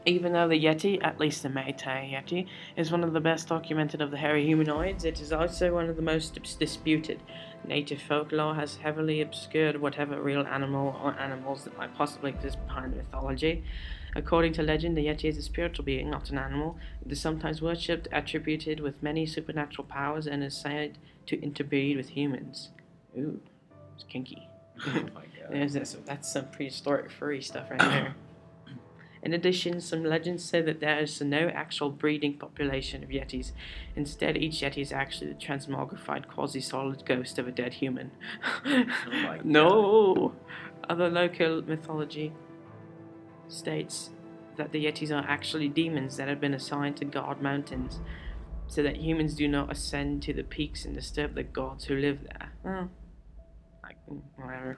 Even though the Yeti, at least the Métis Yeti, is one of the best documented of the hairy humanoids, it is also one of the most disputed. Native folklore has heavily obscured whatever real animal or animals that might possibly exist behind the mythology. According to legend, the Yeti is a spiritual being, not an animal. It is sometimes worshipped, attributed with many supernatural powers, and is said to interbreed with humans. Ooh, it's kinky. Oh my god. That's some prehistoric furry stuff right there. In addition, some legends say that there is no actual breeding population of Yetis. Instead, each Yeti is actually the transmogrified quasi-solid ghost of a dead human. Oh my god. No! Other local mythology states that the Yetis are actually demons that have been assigned to guard mountains, so that humans do not ascend to the peaks and disturb the gods who live there. Well, whatever.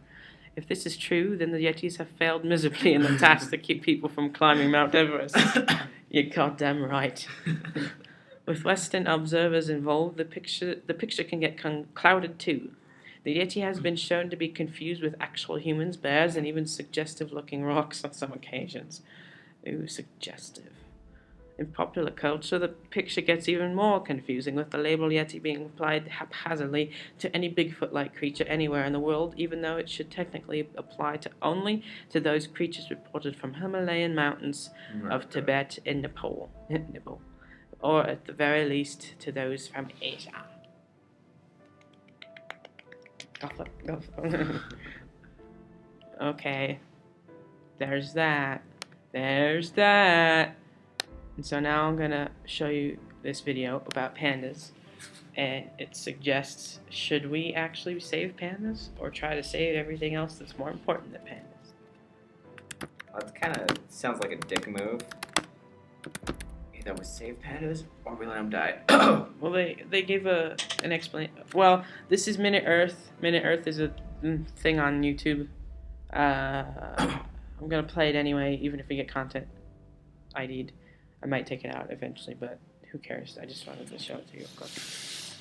If this is true, then the Yetis have failed miserably in the task to keep people from climbing Mount Everest. You're goddamn right. With Western observers involved, the picture can get clouded too. The Yeti has been shown to be confused with actual humans, bears, and even suggestive-looking rocks on some occasions. Ooh, suggestive. In popular culture, the picture gets even more confusing, with the label Yeti being applied haphazardly to any Bigfoot-like creature anywhere in the world, even though it should technically apply only to those creatures reported from Himalayan mountains of Tibet and Nepal, or at the very least to those from Asia. Okay, there's that. And so now I'm gonna show you this video about pandas, and it suggests, should we actually save pandas or try to save everything else that's more important than pandas? That kind of sounds like a dick move. Either we save pandas or we let them die. Well, they gave an explanation. Well, this is Minute Earth. Minute Earth is a thing on YouTube. I'm gonna play it anyway, even if we get content ID'd. I might take it out eventually, but who cares? I just wanted to show it to you, of course.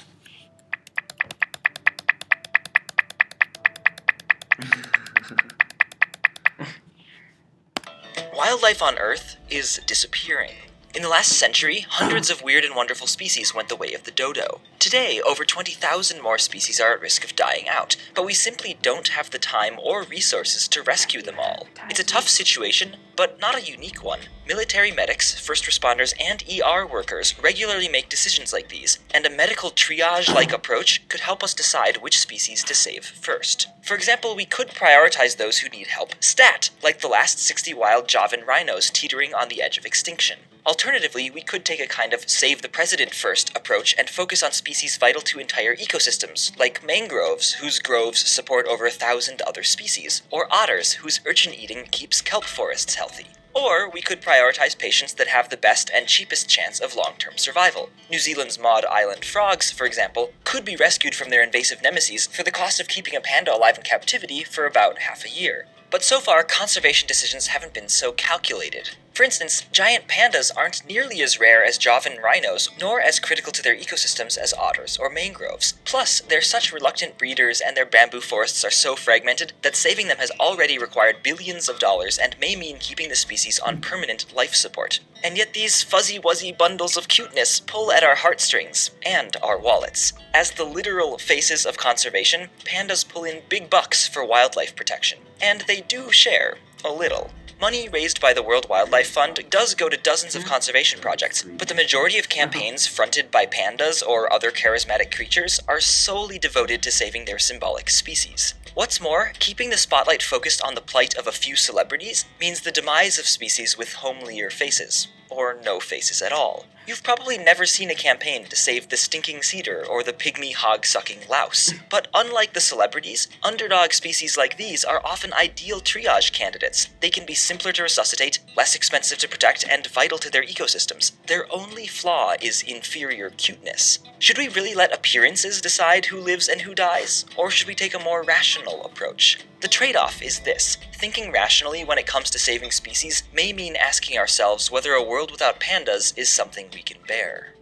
Wildlife on Earth is disappearing. In the last century, hundreds of weird and wonderful species went the way of the dodo. Today, over 20,000 more species are at risk of dying out, but we simply don't have the time or resources to rescue them all. It's a tough situation, but not a unique one. Military medics, first responders, and ER workers regularly make decisions like these, and a medical triage-like approach could help us decide which species to save first. For example, we could prioritize those who need help stat, like the last 60 wild Javan rhinos teetering on the edge of extinction. Alternatively, we could take a kind of save the president first approach and focus on species vital to entire ecosystems, like mangroves, whose groves support over 1,000 other species, or otters, whose urchin eating keeps kelp forests healthy. Or we could prioritize patients that have the best and cheapest chance of long-term survival. New Zealand's Maud Island frogs, for example, could be rescued from their invasive nemesis for the cost of keeping a panda alive in captivity for about half a year. But so far, conservation decisions haven't been so calculated. For instance, giant pandas aren't nearly as rare as Javan rhinos, nor as critical to their ecosystems as otters or mangroves. Plus, they're such reluctant breeders and their bamboo forests are so fragmented that saving them has already required billions of dollars and may mean keeping the species on permanent life support. And yet these fuzzy-wuzzy bundles of cuteness pull at our heartstrings and our wallets. As the literal faces of conservation, pandas pull in big bucks for wildlife protection. And they do share a little. Money raised by the World Wildlife Fund does go to dozens of conservation projects, but the majority of campaigns fronted by pandas or other charismatic creatures are solely devoted to saving their symbolic species. What's more, keeping the spotlight focused on the plight of a few celebrities means the demise of species with homelier faces, or no faces at all. You've probably never seen a campaign to save the stinking cedar or the pygmy hog-sucking louse. But unlike the celebrities, underdog species like these are often ideal triage candidates. They can be simpler to resuscitate, less expensive to protect, and vital to their ecosystems. Their only flaw is inferior cuteness. Should we really let appearances decide who lives and who dies? Or should we take a more rational approach? The trade-off is this. Thinking rationally when it comes to saving species may mean asking ourselves whether a world without pandas is something we can bear.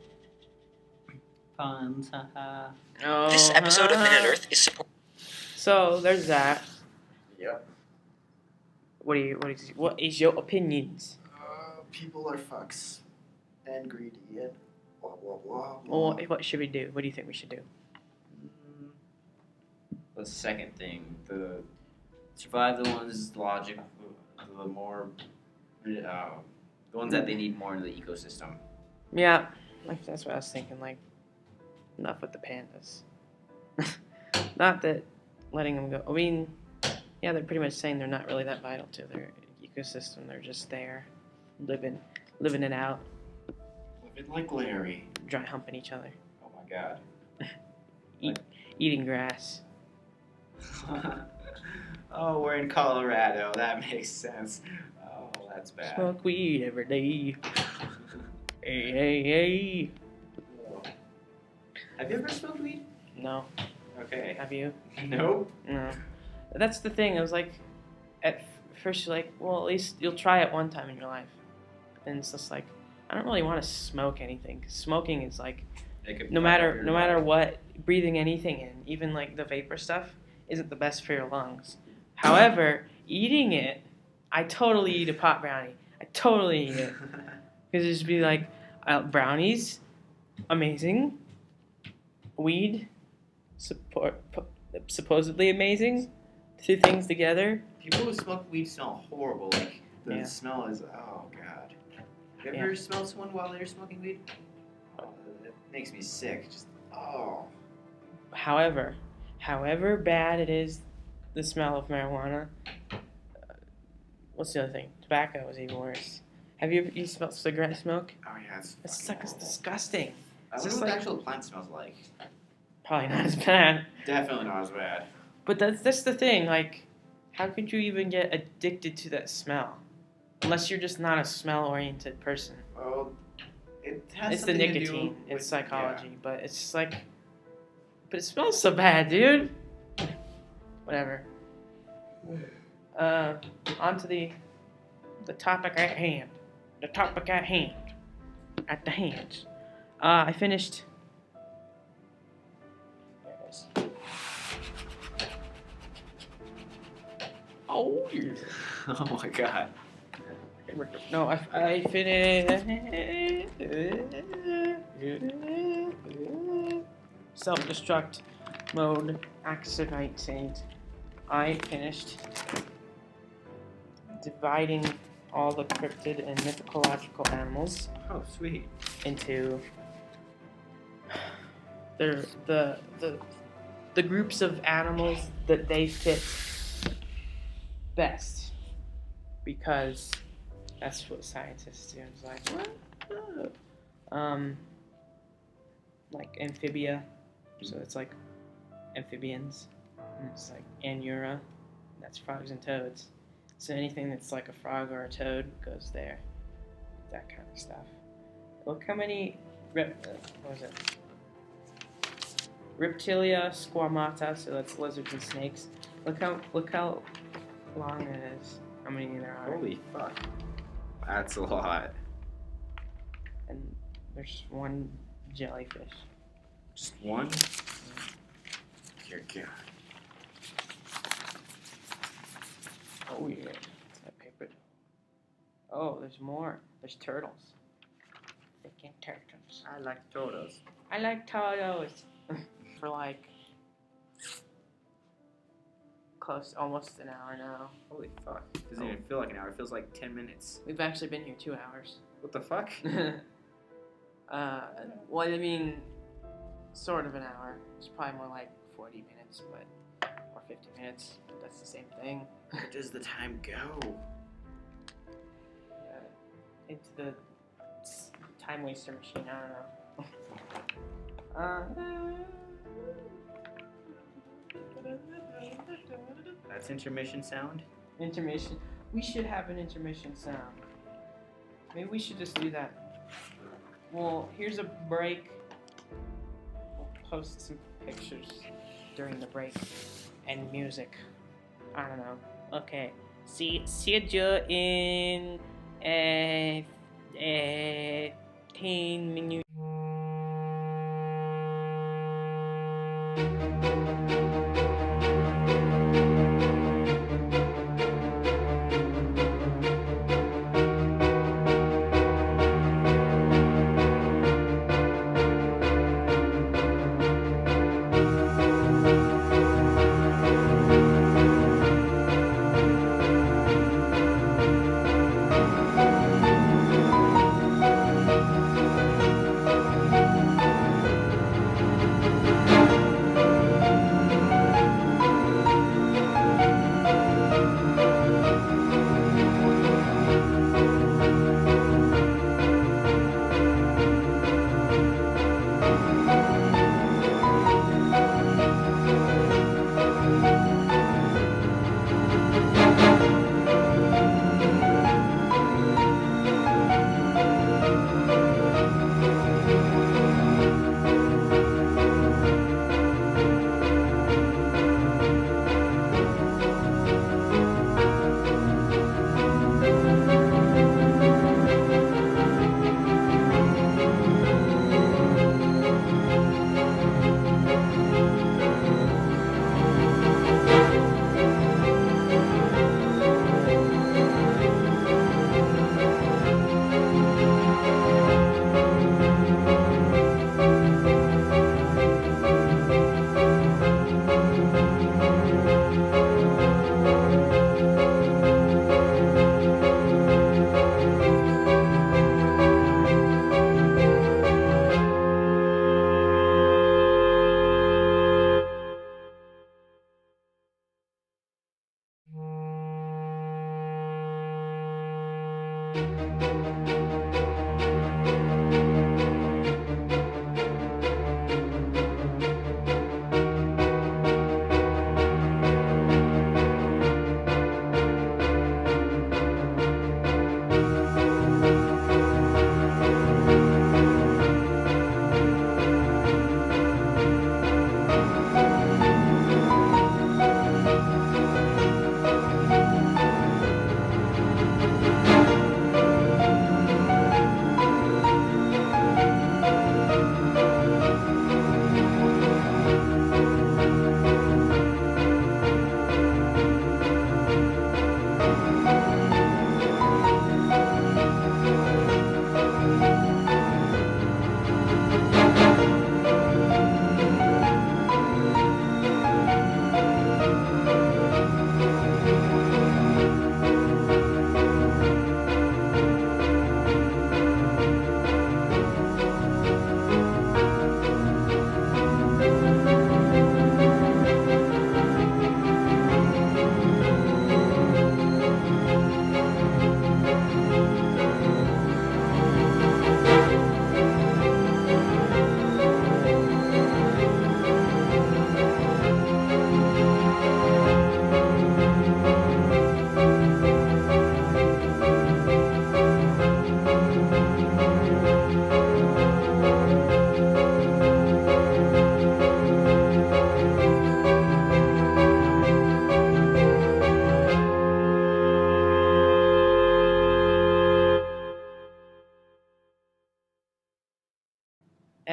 Puns, haha. This episode of Minute Earth is supported. So there's that. Yep. What is your opinions? People are fucks and greedy and blah blah blah. blah. Or what should we do? What do you think we should do? The second thing, the survive the ones logic, the more, the ones that they need more in the ecosystem. Yeah, like that's what I was thinking. Like, enough with the pandas. Not that letting them go. I mean, yeah, they're pretty much saying they're not really that vital to their ecosystem. They're just there, living it out, Living like Larry. dry humping each other, Oh my god. eating grass. Oh, we're in Colorado. That makes sense. Oh, that's bad. Smoke weed every day. Hey, hey, hey. Have you ever smoked weed? No, Okay. have you? Nope. No. That's the thing. I was like, at first you're like, well, at least you'll try it one time in your life. And it's just like, I don't really want to smoke anything. 'Cause smoking is like, no matter what, breathing anything in, even like the vapor stuff, isn't the best for your lungs. However, eating it, I totally eat a pot brownie. I totally eat it. Because it'd just be like, brownies, amazing. Weed, supposedly amazing. Two things together. People who smoke weed smell horrible. Like, the Yeah. smell is, oh god. Have you Yeah. ever smelled someone while they're smoking weed? Oh, it makes me sick. Just, oh. However bad it is, the smell of marijuana. What's the other thing? Tobacco is even worse. Have you smelled cigarette smoke? Oh yeah, it's It's disgusting. I It's wonder just what the like- actual plant smells like. Probably not as bad. Definitely not as bad. But that's the thing. Like, how could you even get addicted to that smell? Unless you're just not a smell-oriented person. Well, it has It's the something to do nicotine. with- It's psychology. But it's just like, but it smells so bad, dude. Whatever. On to the topic at hand. The topic at hand. At the hands. I finished. There it is. Oh yeah. Oh my god. No, I finished. Self-destruct mode activated. I finished dividing all the cryptid and mythological animals Oh, sweet. into the groups of animals that they fit best, because that's what scientists do. It's like, what? Like amphibia, so it's like amphibians, and it's like anura, that's frogs and toads. So anything that's like a frog or a toad goes there. That kind of stuff. Look how many what was it? Reptilia squamata, so that's lizards and snakes. Look how long it is. How many there are. Holy fuck. That's a lot. And there's one jellyfish. Just one? Dear God. Oh yeah. It's that paper. Oh, there's more. There's turtles. Freaking turtles. I like turtles. I like turtles. For like close, almost an hour now. Holy fuck. Doesn't even feel like an hour. It feels like 10 minutes. We've actually been here 2 hours. What the fuck? Well, I mean, sort of an hour. It's probably more like 40 minutes, or 50 minutes. But that's the same thing. Where does the time go? Into the time waster machine. I don't know. That's intermission sound? Intermission. We should have an intermission sound. Maybe we should just do that. Well, here's a break. We'll post some pictures during the break and music. I don't know. Okay. See you in 10 minutes.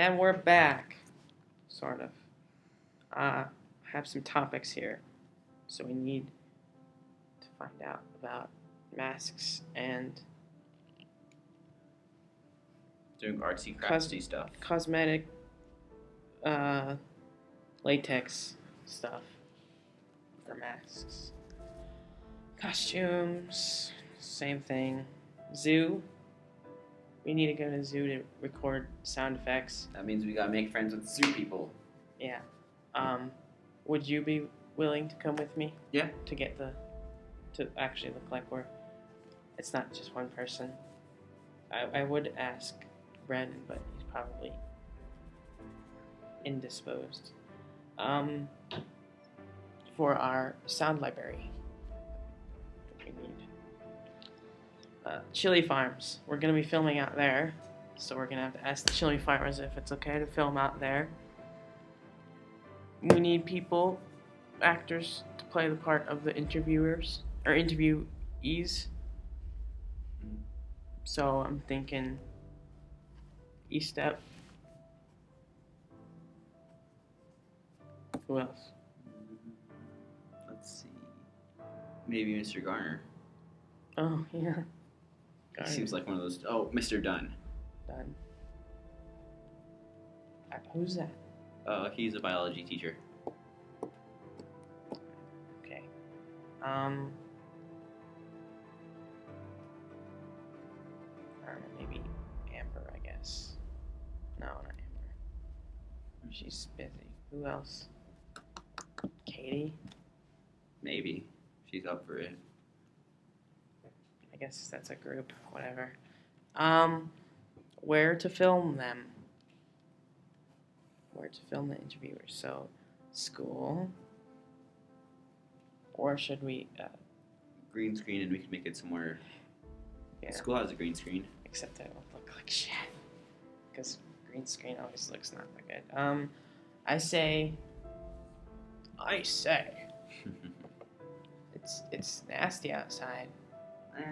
And we're back, sort of. I have some topics here, so we need to find out about masks and Doing artsy craftsy stuff. cosmetic latex stuff for masks. Costumes, same thing. Zoo. We need to go to the zoo to record sound effects. That means we gotta make friends with zoo people. Yeah. Would you be willing to come with me? Yeah. To actually look like it's not just one person. I would ask Brandon, but he's probably indisposed. For our sound library, we need chili farms. We're gonna be filming out there, so we're gonna have to ask the chili farmers if it's okay to film out there. We need people, actors, to play the part of the interviewers or interviewees. So I'm thinking E-Step. Who else? Let's see. Maybe Mr. Garner. Oh, yeah. Got it. Seems like one of those. Oh, Mr. Dunn. Done. Who's that? He's a biology teacher. Okay. I don't know, maybe Amber, I guess. No, not Amber. She's busy. Who else? Katie? Maybe. She's up for it. I guess that's a group. Whatever. Where to film them? Where to film the interviewers? So, school. Or should we? Green screen, and we can make it somewhere. Yeah. School has a green screen. Except it won't look like shit. Because green screen always looks not that good. I say. It's nasty outside.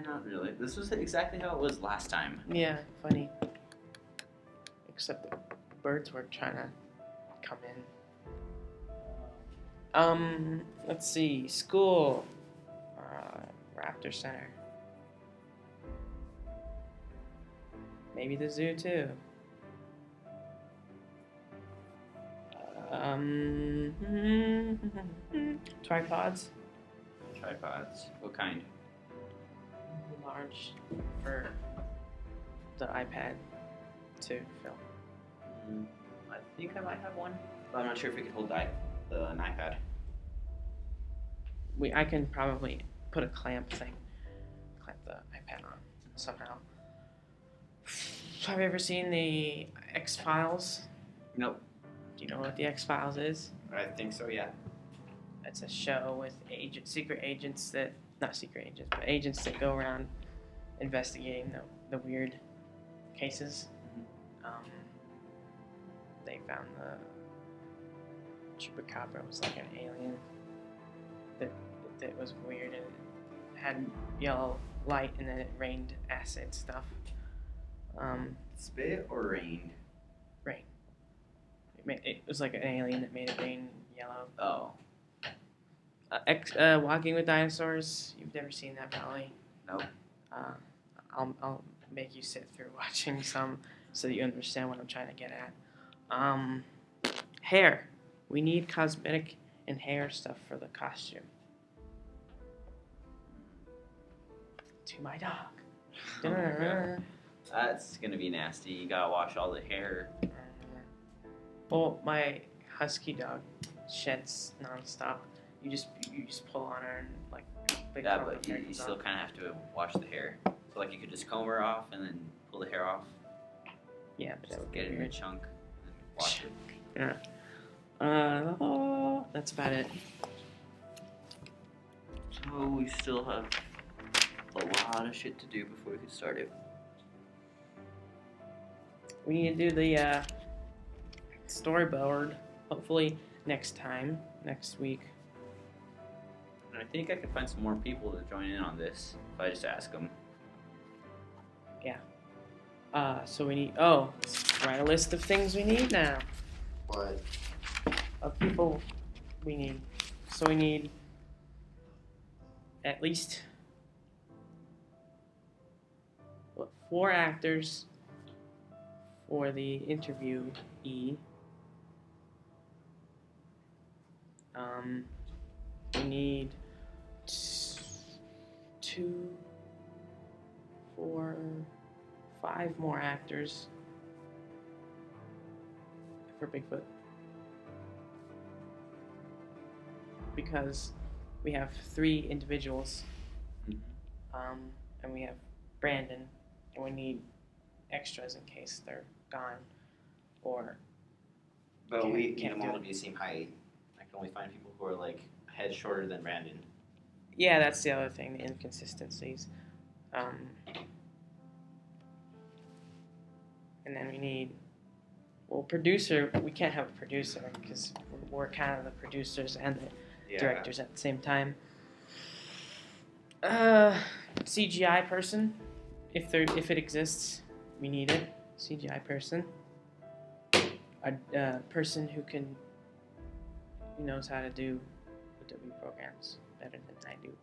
Not really. This was exactly how it was last time. Yeah, funny. Except the birds were trying to come in. Let's see. School. Raptor Center. Maybe the zoo too. Tripods. Tripods. What kind? Large for the iPad to film. I think I might have one, but I'm not sure if we could hold an iPad. I can probably put a clamp the iPad on somehow. Have you ever seen the X-Files? Nope. Do you know what the X-Files is? I think so, yeah. It's a show with secret agents that go around investigating the weird cases. They found the chupacabra was like an alien that was weird and it had yellow light and then it rained acid stuff. Spit or rained? Rain. It was like an alien that made it rain yellow. Oh. Walking with Dinosaurs. You've never seen that, probably. Nope. I'll make you sit through watching some so that you understand what I'm trying to get at. Hair. We need cosmetic and hair stuff for the costume. To my dog. Oh my God. That's gonna be nasty. You gotta wash all the hair. Well, my husky dog sheds nonstop. You just pull on her and like. Yeah, but you still kind of have to wash the hair. So like you could just comb her off and then pull the hair off. Yeah, but that would Get it in a weird. chunk and wash it. Yeah. That's about it. So we still have a lot of shit to do before we get started. We need to do the storyboard. Hopefully next week. And I think I could find some more people to join in on this if I just ask them. So we need. Oh, write a list of things we need now. What? Of people we need. So we need at least 4 actors for the interviewee. We need 2, 4, 5 more actors for Bigfoot. Because we have 3 individuals, and we have Brandon, and we need extras in case they're gone, or But Can't- we need can't them do all it. to be the same height. I can only find people who are like a head shorter than Brandon. yeah, that's the other thing, the inconsistencies. And then we need, producer. We can't have a producer because we're kind of the producers and the directors at the same time. CGI person, if it exists, we need it. CGI person. A person who knows how to do Adobe programs better than I do.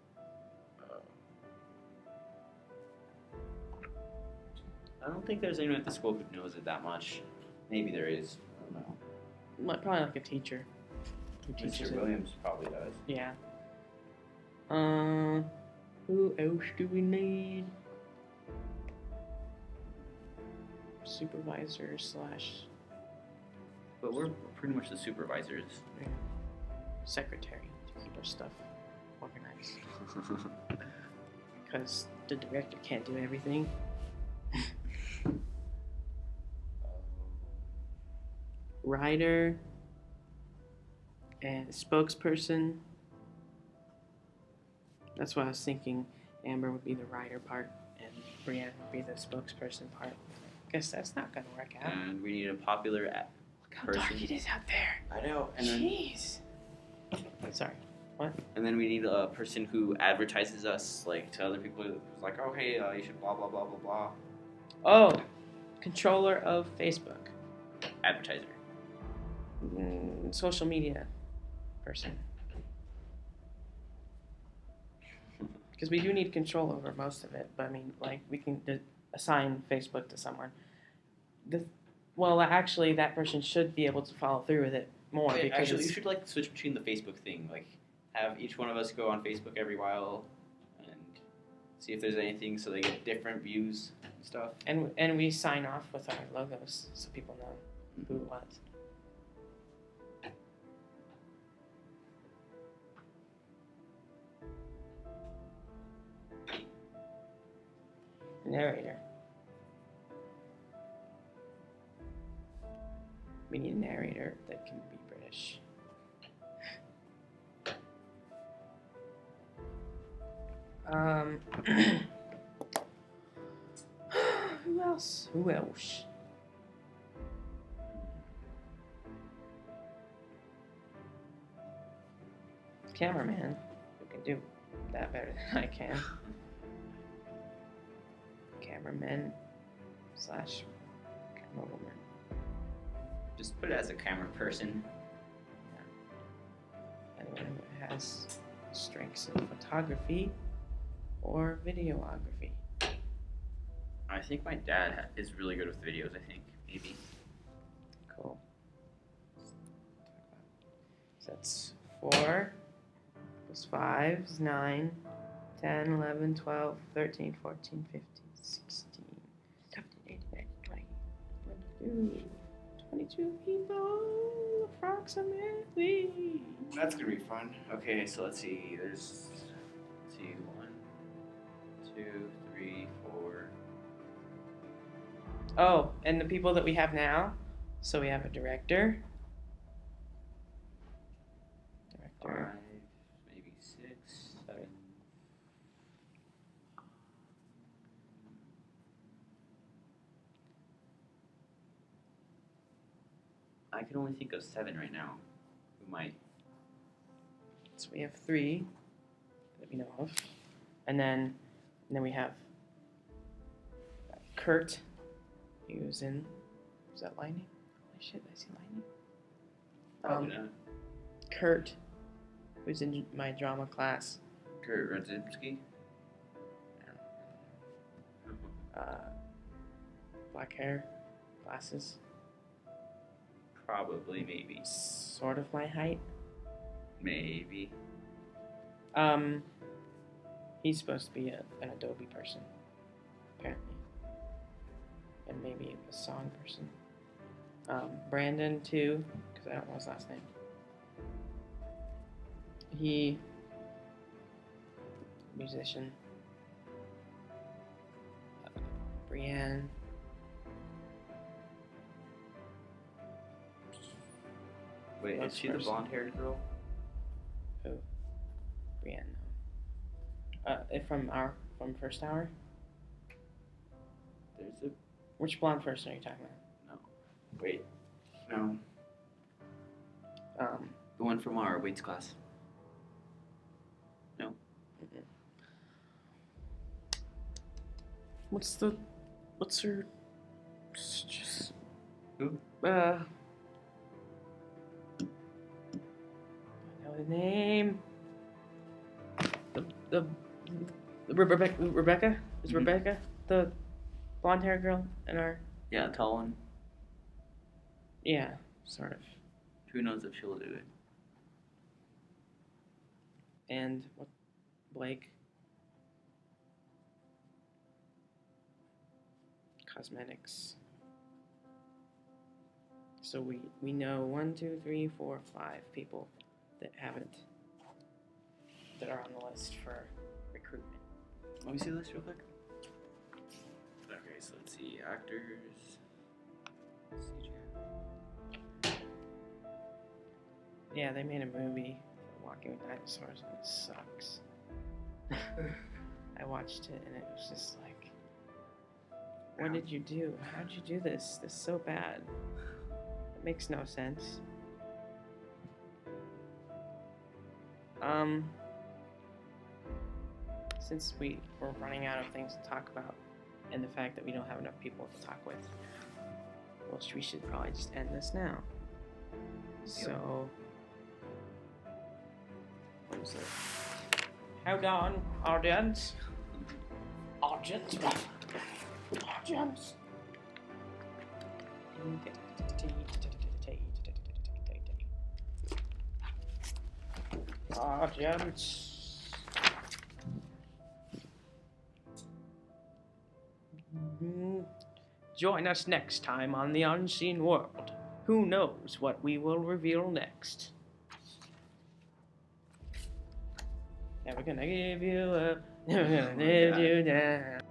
I don't think there's anyone at the school who knows it that much. Maybe there is. I don't know. Probably like a teacher who teaches Mr. it. Williams probably does. Yeah. Who else do we need? Supervisor / But we're pretty much the supervisors. secretary to keep our stuff organized. Because the director can't do everything. Writer and spokesperson. That's what I was thinking. Amber would be the writer part, and Brianna would be the spokesperson part. Guess that's not gonna work out. And we need a popular Look how dark person. it is out there. I know. And then, Jeez. Sorry. and then we need a person who advertises us like to other people. Who's like, oh hey, you should blah blah blah blah blah. Oh, controller of Facebook. Advertiser. Social media person. Because we do need control over most of it, but I mean, like, we can assign Facebook to someone. Actually, that person should be able to follow through with it more Wait, because actually, you should like switch between the Facebook thing. Like, have each one of us go on Facebook every while and see if there's anything, so they get different views and stuff. and we sign off with our logos so people know who it was. Narrator. We need a narrator that can be British. Who else? Cameraman, who can do that better than I can. Cameraman / camerawoman. Just put it as a camera person. Anyone who has strengths in photography or videography. I think my dad is really good with videos. I think maybe. Cool. So that's 4 plus 5 is 9, 10, 11, 12, 13, 14, 15, 16, 17, 18, 19, 20, 22, 22 people approximately. That's gonna be fun. Okay, so let's see. Let's see, 1, 2, 3, 4. Oh, and the people that we have now. So we have a director. 5, maybe 6, 7. I can only think of 7 right now. Who might? So we have 3 that we know of, and then we have Kurt, who's in Is that lightning? Holy shit! I see lightning. Probably not. Kurt, who's in my drama class. Kurt Rudzinski. Black hair, glasses, Probably, maybe. sort of my height. Maybe. He's supposed to be an Adobe person, apparently, and maybe a song person. Brandon too, because I don't know his last name. He, musician. Brienne. Wait, Looks is she the person. blonde-haired girl? Who? Brienne. From first hour. There's a... Which blonde person are you talking No. Wait. No. about? The one from our weights class. No. Mm-mm. What's her? Just Who? I know the name. The Rebecca is Mhm. Rebecca the blonde hair girl in our Yeah, the tall one. yeah sort of. Who knows if she'll do it? And what Blake cosmetics. So we know 1, 2, 3, 4, 5 people that are on the list for recruitment. Let me see this real quick. Okay, so let's see. Actors. CJ. Yeah, they made a movie, Walking with Dinosaurs, and it sucks. I watched it and it was just like, what did you do? How did you do this? This is so bad. It makes no sense. Since we're running out of things to talk about, and the fact that we don't have enough people to talk with, well, we should probably just end this now. So, what is it? Hold on, audience. Audience. Audience. Audience. Join us next time on The Unseen World. Who knows what we will reveal next? Never gonna give you up. Never gonna let you down.